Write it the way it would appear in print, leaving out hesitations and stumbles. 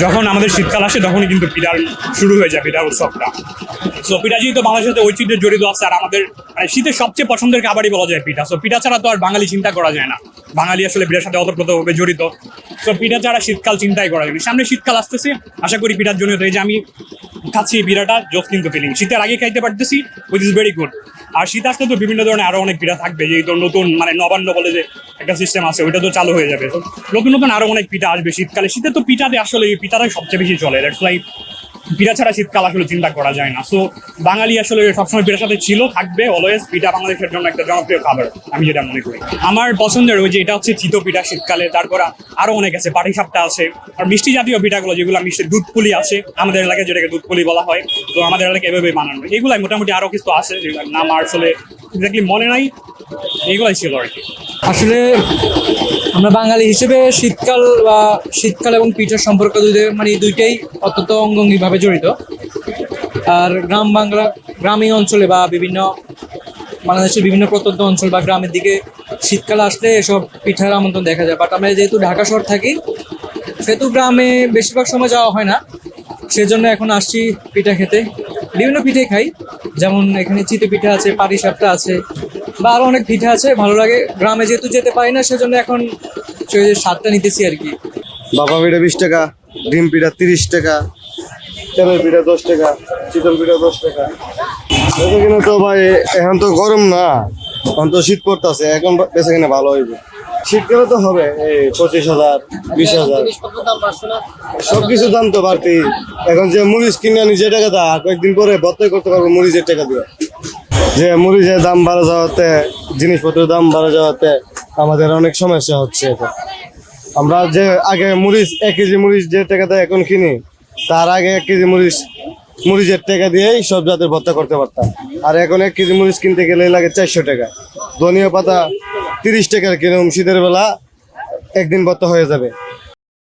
যখন আমাদের শীতকাল আসে তখনই কিন্তু পিঠার শুরু হয়ে যায় পিঠার উৎসবটা। সো পিঠা যেহেতু বাংলাদেশের সাথে ঐতিহ্য জড়িত আছে, আর আমাদের মানে শীতের সবচেয়ে পছন্দের খাবারই বলা যায় পিঠা। সো পিঠা ছাড়া তো আর বাঙালি চিন্তা করা যায় না, বাঙালি আসলে পিঠার সাথে ওতপ্রোতভাবে জড়িত। সো পিঠা ছাড়া শীতকাল চিন্তাই করা যায় না। সামনে শীতকাল আসতেছে, আশা করি পিঠার জন্য। তো এই যে আমি খাচ্ছি এই পিঠাটা, জোস কিন্তু ফিলিং, শীতের আগে খাইতে পারতেছি, উইচ ইজ ভেরি গুড। আর শীত আসলে তো বিভিন্ন ধরনের আরো অনেক পিঠা থাকবে, যেহেতু নতুন মানে নবান্ন বলে যে একটা সিস্টেম আছে, ওইটা তো চালু হয়ে যাবে। তো নতুন নতুন আরো অনেক পিঠা আসবে শীতকালে। শীতে তো পিঠাতে আসলে এই পিঠাটাই সবচেয়ে বেশি চলে, দ্যাটস ওয়াই পিঠা ছাড়া শীতকাল আসলে চিন্তা করা যায় না। সো বাঙালি আসলে সবসময় পিঠার সাথে ছিল, থাকবে অলওয়েজ। পিঠা বাংলাদেশের জন্য একটা জনপ্রিয় খাবার, আমি যেটা মনে করি। আমার পছন্দের ওই যে এটা হচ্ছে চিতো পিঠা শীতকালে, তারপর আরো অনেক আছে, পাটিসাপটা আছে, আর মিষ্টি জাতীয় পিঠাগুলো যেগুলো মিষ্টি, দুধ পুলি আছে আমাদের এলাকায়, যেটাকে দুধ পুলি বলা হয়। তো আমাদের এলাকায় এভাবে বানানো, এগুলাই মোটামুটি আরো কিছু আছে যেগুলোর নাম আর আসলে এক্স্যাক্টলি মনে নাই। এগুলাই ছিল আর কি। আসলে আমরা বাঙালি হিসেবে শীতকাল এবং পিঠার সম্পর্ক মানে দুইটাই অত্যন্ত অঙ্গাঙ্গিভাবে জড়িত। আর গ্রামীণ অঞ্চলে বা বাংলাদেশের বিভিন্ন প্রত্যন্ত অঞ্চল বা গ্রামের দিকে শীতকাল আসলে এসব পিঠার আমন্ত্রণ দেখা যায়। বাট আমরা যেহেতু ঢাকা শহর থাকি, সেহেতু গ্রামে বেশিরভাগ সময় যাওয়া হয় না, সেজন্য এখন আসছি পিঠা খেতে। বিভিন্ন পিঠে খাই, যেমন এখানে চিতই পিঠা আছে, পাটিসাপটা আছে, বা আরো অনেক পিঠা আছে, ভালো লাগে। গ্রামে যেহেতু যেতে পারি না, সেজন্য এখন সেই স্বাদটা নিতেছি আর কি। বাবা পিঠা 20 টাকা, ডিম পিঠা 30 টাকা, তেলের পিঠা 10 টাকা, চিতল পিঠা 10 টাকা। বেচা কিনা তো ভাই এখন তো গরম না, এখন তো শীত পড়তেছে, এখন বেচা কিনা ভালো হইবে। শীতকালে তো হবে এই 25,000 20,000, সবকিছু দাম তো বাড়তি। এখন যে মরিচ কিনে আনি যে টাকা দা, কয়েকদিন পরে বত্তই করতে পারবো মরিচের টাকা দিয়ে। যে মরিচের দাম বাড়া যাওয়াতে, জিনিসপত্রের দাম বাড়া যাওয়াতে আমাদের অনেক সমস্যা হচ্ছে এখন। আমরা যে আগে মরিচ 1 কেজি মরিচ যে টাকা দেয় এখন কিনি, তার আগে 1 কেজি মরিচের টাকা দিয়েই সব জাতের ভর্তা করতে পারতাম। আর এখন 1 কেজি মরিচ কিনতে গেলে লাগে 400 টাকা। ধনিয়া পাতা 30 টাকার কিনুম, শীতের বেলা একদিন ভর্তা হয়ে যাবে।